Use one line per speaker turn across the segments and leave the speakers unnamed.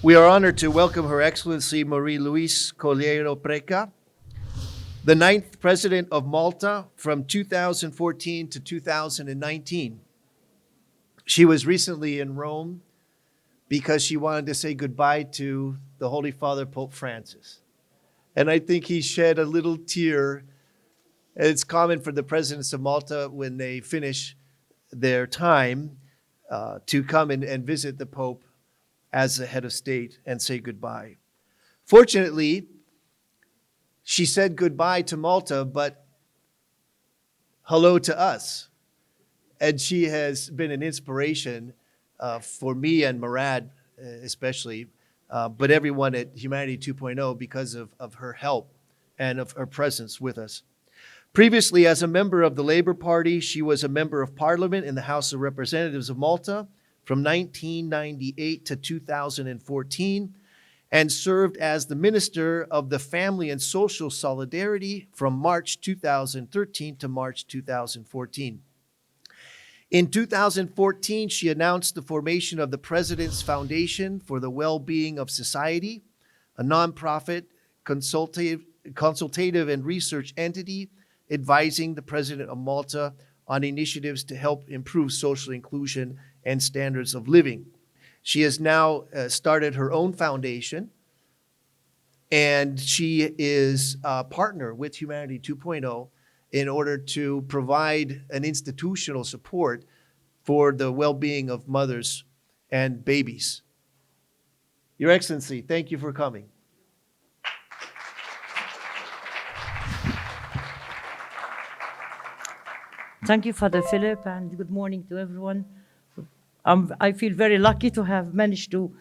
We are honored to welcome Her Excellency Marie Louise Coleiro Preca, the 9th President of Malta from 2014 to 2019. She was recently in Rome because she wanted to say goodbye to the Holy Father, Pope Francis. And I think he shed a little tear. It's common for the presidents of Malta when they finish their time to come and visit the Pope as the head of state and say goodbye. Fortunately, she said goodbye to Malta, but hello to us. And she has been an inspiration for me and Murad especially, but everyone at Humanity 2.0 because of her help and of her presence with us. Previously, as a member of the Labour Party, she was a member of Parliament in the House of Representatives of Malta from 1998 to 2014, and served as the Minister of the Family and Social Solidarity from March 2013 to March 2014. In 2014, she announced the formation of the President's Foundation for the Well-Being of Society, a nonprofit consultative and research entity advising the President of Malta on initiatives to help improve social inclusion and standards of living. She has now started her own foundation, and she is a partner with Humanity 2.0 in order to provide an institutional support for the well-being of mothers and babies. Your Excellency, thank you for coming.
Thank you, Father Philip, and good morning to everyone. I feel very lucky to have managed to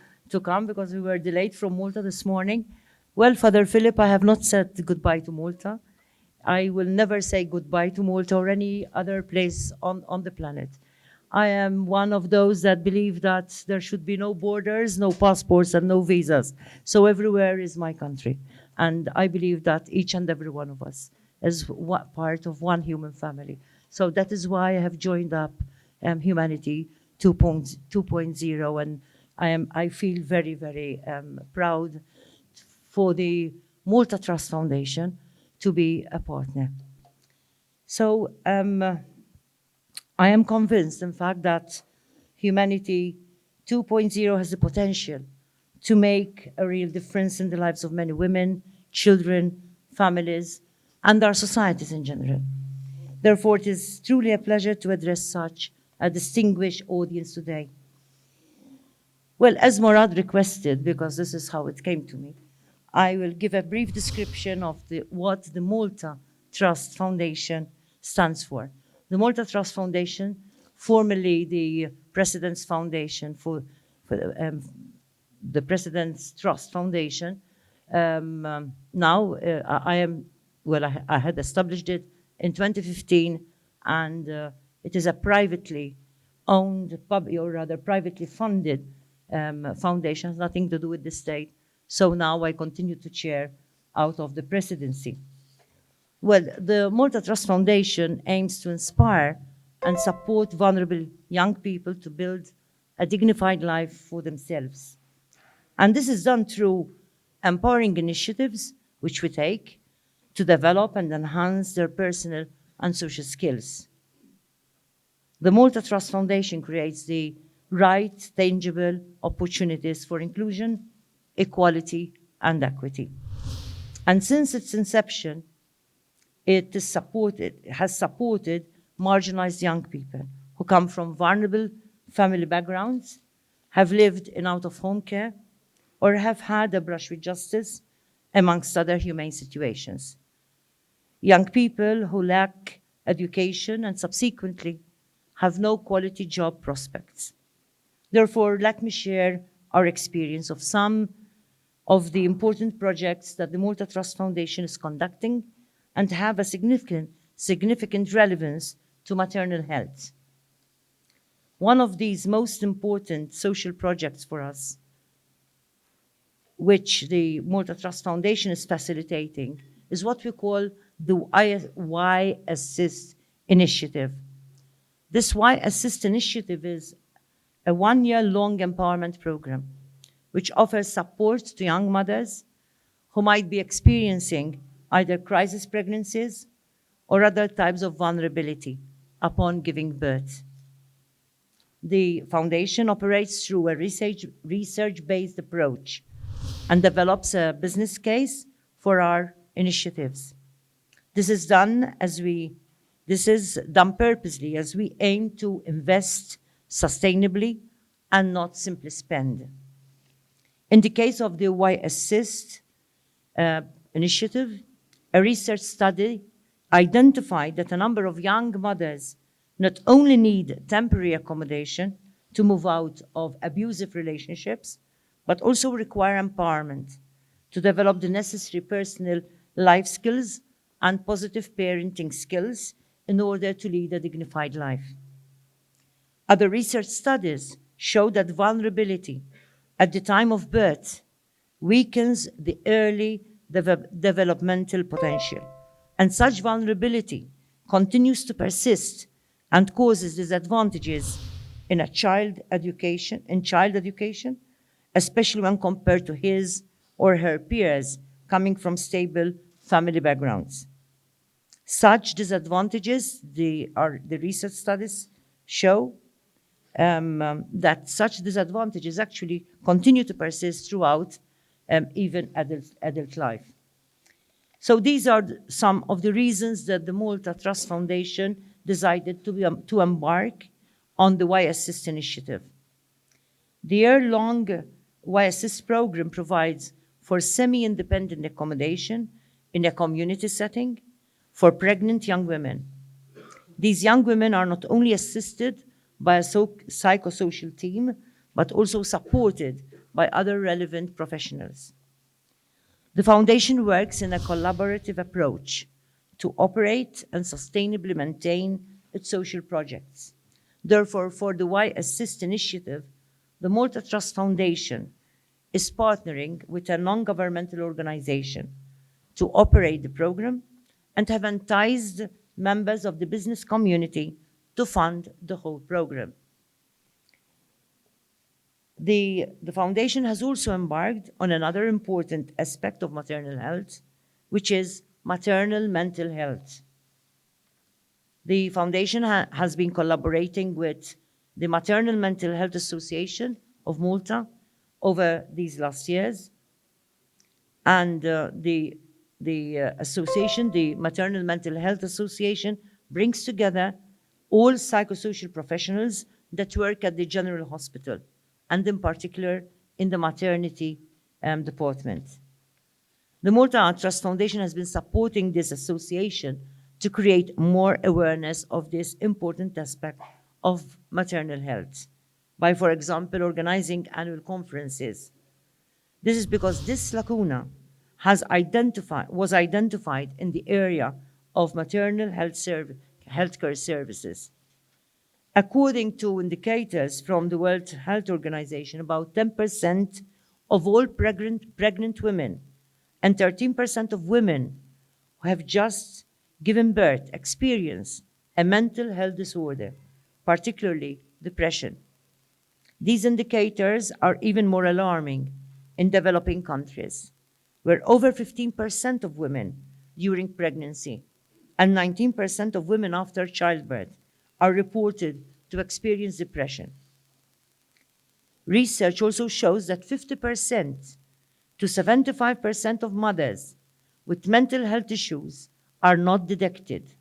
come because we were delayed from Malta this morning. Well, Father Philip, I have not said goodbye to Malta. I will never say goodbye to Malta or any other place on the planet. I am one of those that believe that there should be no borders, no passports, and no visas. So everywhere is my country. And I believe that each and every one of us is part of one human family. So that is why I have joined up Humanity 2.0, and I feel very, very proud for the Malta Trust Foundation to be a partner. So I am convinced, in fact, that Humanity 2.0 has the potential to make a real difference in the lives of many women, children, families, and our societies in general. Therefore, it is truly a pleasure to address such a distinguished audience today. Well, as Murad requested, because this is how it came to me, I will give a brief description of what the Malta Trust Foundation stands for. The Malta Trust Foundation, formerly the President's Foundation for the President's Trust Foundation, now I had established it in 2015, and it is a privately owned, or rather privately funded foundation, has nothing to do with the state. So now I continue to chair out of the presidency. Well, the Malta Trust Foundation aims to inspire and support vulnerable young people to build a dignified life for themselves. And this is done through empowering initiatives which we take to develop and enhance their personal and social skills. The Malta Trust Foundation creates the right, tangible opportunities for inclusion, equality, and equity. And since its inception, it has supported marginalized young people who come from vulnerable family backgrounds, have lived in out-of-home care, or have had a brush with justice, amongst other humane situations. Young people who lack education and subsequently have no quality job prospects. Therefore, let me share our experience of some of the important projects that the Malta Trust Foundation is conducting and have a significant relevance to maternal health. One of these most important social projects for us, which the Malta Trust Foundation is facilitating, is what we call the Y Assist initiative. This Y Assist initiative is a one-year-long empowerment program which offers support to young mothers who might be experiencing either crisis pregnancies or other types of vulnerability upon giving birth. The foundation operates through a research-based approach and develops a business case for our initiatives. This is done purposely as we aim to invest sustainably and not simply spend. In the case of the Y Assist initiative, a research study identified that a number of young mothers not only need temporary accommodation to move out of abusive relationships, but also require empowerment to develop the necessary personal life skills and positive parenting skills in order to lead a dignified life. Other research studies show that vulnerability at the time of birth weakens the early developmental potential, and such vulnerability continues to persist and causes disadvantages in child education, especially when compared to his or her peers coming from stable family backgrounds. Such disadvantages, the research studies show that such disadvantages actually continue to persist throughout even adult life. So these are some of the reasons that the Malta Trust Foundation decided to embark on the Y-Assist initiative. The year-long Y-Assist program provides for semi-independent accommodation in a community setting for pregnant young women. These young women are not only assisted by a psychosocial team, but also supported by other relevant professionals. The foundation works in a collaborative approach to operate and sustainably maintain its social projects. Therefore, for the Y-Assist initiative, the Malta Trust Foundation is partnering with a non-governmental organization to operate the program and have enticed members of the business community to fund the whole program. The foundation has also embarked on another important aspect of maternal health, which is maternal mental health. The foundation has been collaborating with the Maternal Mental Health Association of Malta over these last years. And the association, the Maternal Mental Health Association, brings together all psychosocial professionals that work at the General Hospital, and in particular in the maternity department. The Malta Trust Foundation has been supporting this association to create more awareness of this important aspect of maternal health by, for example, organizing annual conferences. This is because this lacuna was identified in the area of maternal healthcare services. According to indicators from the World Health Organization, about 10% of all pregnant women and 13% of women who have just given birth experience a mental health disorder, particularly depression. These indicators are even more alarming in developing countries, where over 15% of women during pregnancy and 19% of women after childbirth are reported to experience depression. Research also shows that 50% to 75% of mothers with mental health issues are not detected,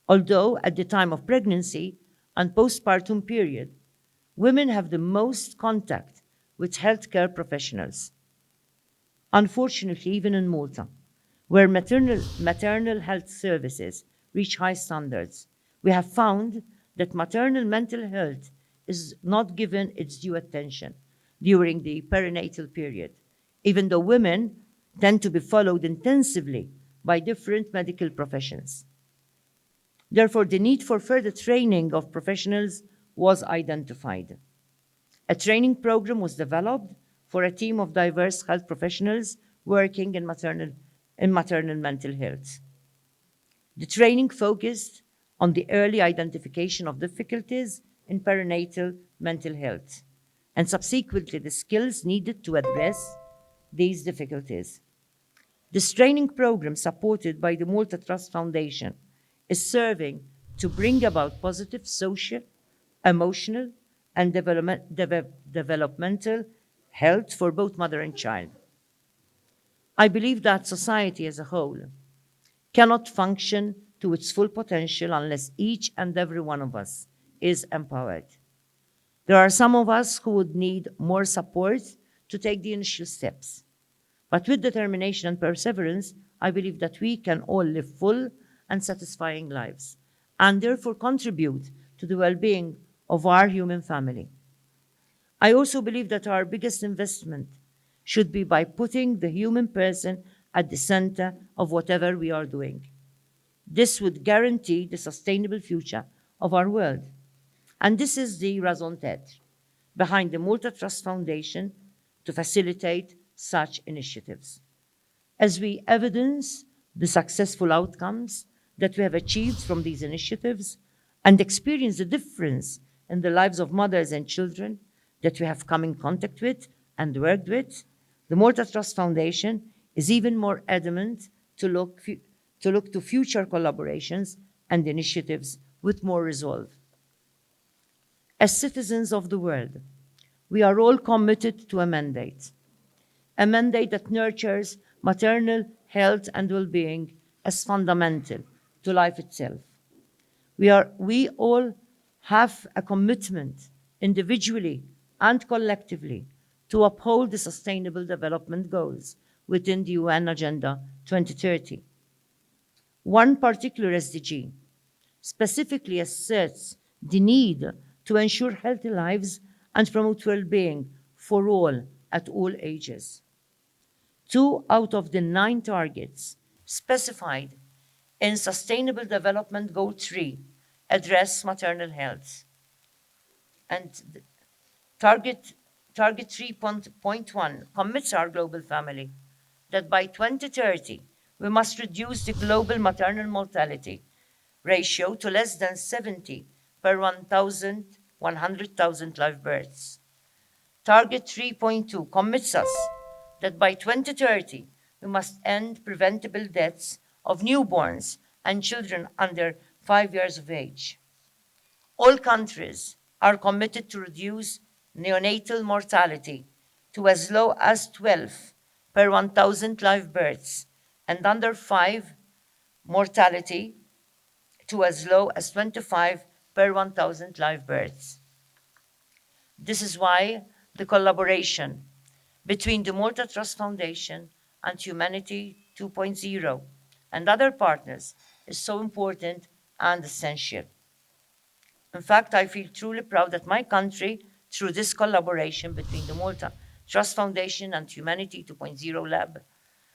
although at the time of pregnancy and postpartum period, women have the most contact with healthcare professionals. Unfortunately, even in Malta, where maternal health services reach high standards, we have found that maternal mental health is not given its due attention during the perinatal period, even though women tend to be followed intensively by different medical professions. Therefore, the need for further training of professionals was identified. A training program was developed for a team of diverse health professionals working in maternal mental health. The training focused on the early identification of difficulties in perinatal mental health, and subsequently the skills needed to address these difficulties. This training program, supported by the Malta Trust Foundation, is serving to bring about positive social, emotional, and developmental health for both mother and child. I believe that society as a whole cannot function to its full potential unless each and every one of us is empowered. There are some of us who would need more support to take the initial steps. But with determination and perseverance, I believe that we can all live full and satisfying lives, and therefore contribute to the well-being of our human family. I also believe that our biggest investment should be by putting the human person at the center of whatever we are doing. This would guarantee the sustainable future of our world. And this is the raison d'etre behind the Malta Trust Foundation to facilitate such initiatives. As we evidence the successful outcomes that we have achieved from these initiatives and experience the difference in the lives of mothers and children that we have come in contact with and worked with, the Malta Trust Foundation is even more adamant to look to future collaborations and initiatives with more resolve. As citizens of the world, we are all committed to a mandate that nurtures maternal health and well-being as fundamental to life itself. We all have a commitment, individually and collectively, to uphold the Sustainable Development Goals within the UN Agenda 2030. One particular SDG specifically asserts the need to ensure healthy lives and promote well-being for all at all ages. 2 out of the 9 targets specified in Sustainable Development Goal 3 address maternal health. And Target 3.1 commits our global family that by 2030, we must reduce the global maternal mortality ratio to less than 70 per 100,000 live births. Target 3.2 commits us that by 2030, we must end preventable deaths of newborns and children under 5 years of age. All countries are committed to reduce neonatal mortality to as low as 12 per 1,000 live births and under 5 mortality to as low as 25 per 1,000 live births. This is why the collaboration between the Malta Trust Foundation and Humanity 2.0 and other partners is so important and essential. In fact, I feel truly proud that my country, through this collaboration between the Malta Trust Foundation and Humanity 2.0 Lab,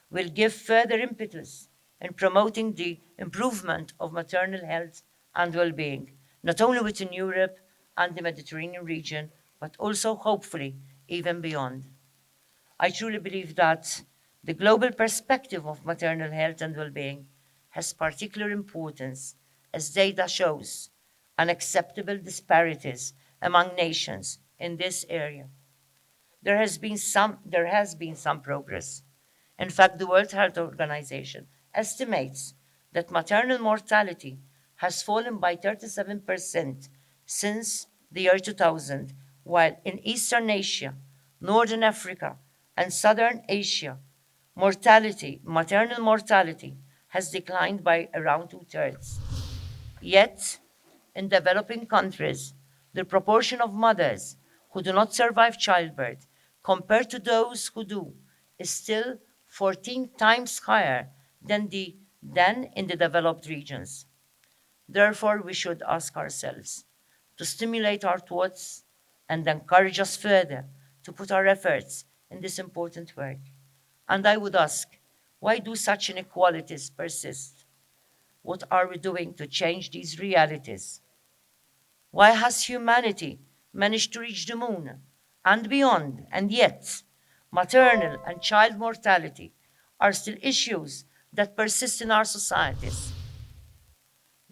will give further impetus in promoting the improvement of maternal health and well-being, not only within Europe and the Mediterranean region, but also, hopefully, even beyond. I truly believe that the global perspective of maternal health and well-being has particular importance as data shows unacceptable disparities among nations in this area. There has been some progress. In fact, the World Health Organization estimates that maternal mortality has fallen by 37% since the year 2000, while in Eastern Asia, Northern Africa, and Southern Asia, maternal mortality has declined by around 2/3. Yet, in developing countries, the proportion of mothers who do not survive childbirth compared to those who do is still 14 times higher than in the developed regions. Therefore, we should ask ourselves to stimulate our thoughts and encourage us further to put our efforts in this important work. And I would ask, why do such inequalities persist? What are we doing to change these realities? Why has humanity managed to reach the moon and beyond, and yet maternal and child mortality are still issues that persist in our societies?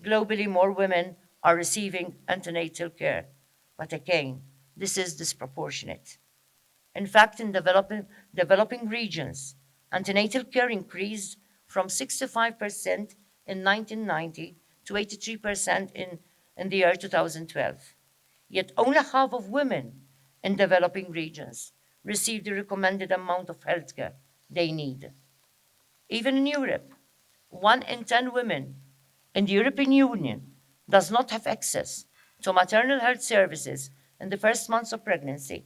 Globally, more women are receiving antenatal care, but again, this is disproportionate. In fact, in developing regions, antenatal care increased from 65% in 1990 to 83% in the year 2012. Yet only half of women in developing regions receive the recommended amount of healthcare they need. Even in Europe, 1 in 10 women in the European Union does not have access to maternal health services in the first months of pregnancy,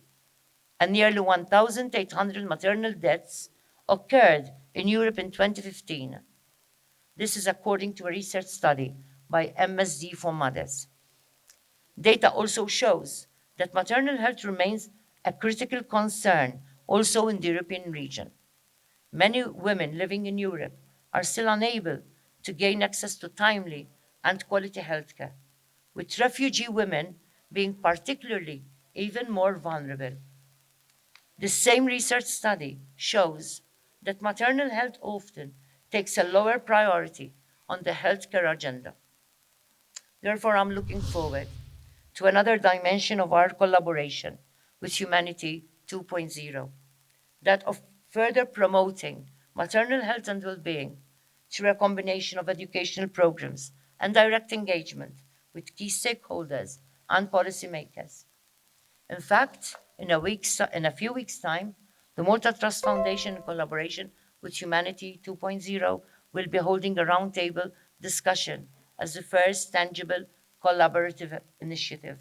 and nearly 1,800 maternal deaths occurred in Europe in 2015. This is according to a research study by MSD for Mothers. Data also shows that maternal health remains a critical concern also in the European region. Many women living in Europe are still unable to gain access to timely and quality healthcare, with refugee women being particularly even more vulnerable. The same research study shows that maternal health often takes a lower priority on the healthcare agenda. Therefore, I'm looking forward to another dimension of our collaboration with Humanity 2.0, that of further promoting maternal health and well-being through a combination of educational programs and direct engagement with key stakeholders and policymakers. In fact, in a few weeks' time, the Malta Trust Foundation, in collaboration with Humanity 2.0, will be holding a roundtable discussion as the first tangible collaborative initiative.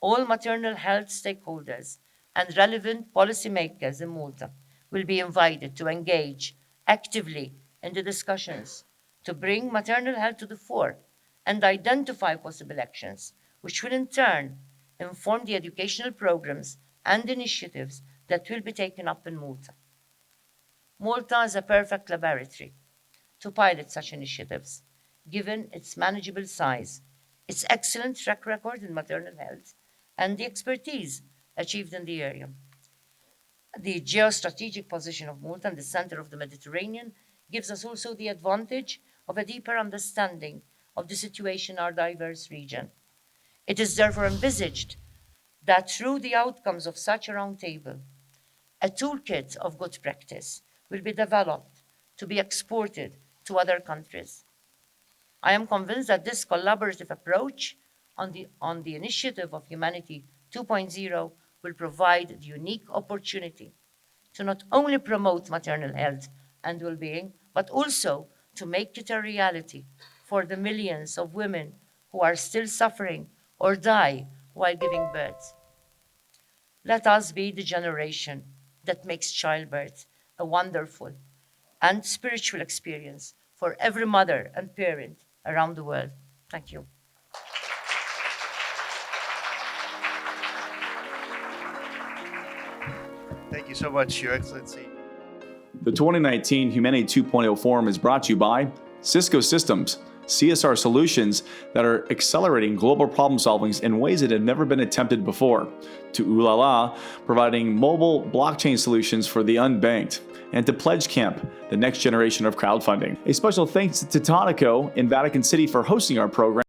All maternal health stakeholders and relevant policymakers in Malta will be invited to engage actively in the discussions to bring maternal health to the fore and identify possible actions, which will in turn inform the educational programs and initiatives that will be taken up in Malta. Malta is a perfect laboratory to pilot such initiatives, given its manageable size, its excellent track record in maternal health, and the expertise achieved in the area. The geostrategic position of Malta in the center of the Mediterranean gives us also the advantage of a deeper understanding of the situation in our diverse region. It is therefore envisaged that through the outcomes of such a roundtable, a toolkit of good practice will be developed to be exported to other countries. I am convinced that this collaborative approach on the initiative of Humanity 2.0 will provide the unique opportunity to not only promote maternal health and well-being, but also to make it a reality for the millions of women who are still suffering or die while giving birth. Let us be the generation that makes childbirth a wonderful and spiritual experience for every mother and parent around the world. Thank you.
Thank you so much, Your Excellency.
The 2019 Humanity 2.0 Forum is brought to you by Cisco Systems, CSR solutions that are accelerating global problem solvings in ways that have never been attempted before, to Ulala, providing mobile blockchain solutions for the unbanked, and to Pledge Camp, the next generation of crowdfunding. A special thanks to Tonico in Vatican City for hosting our program.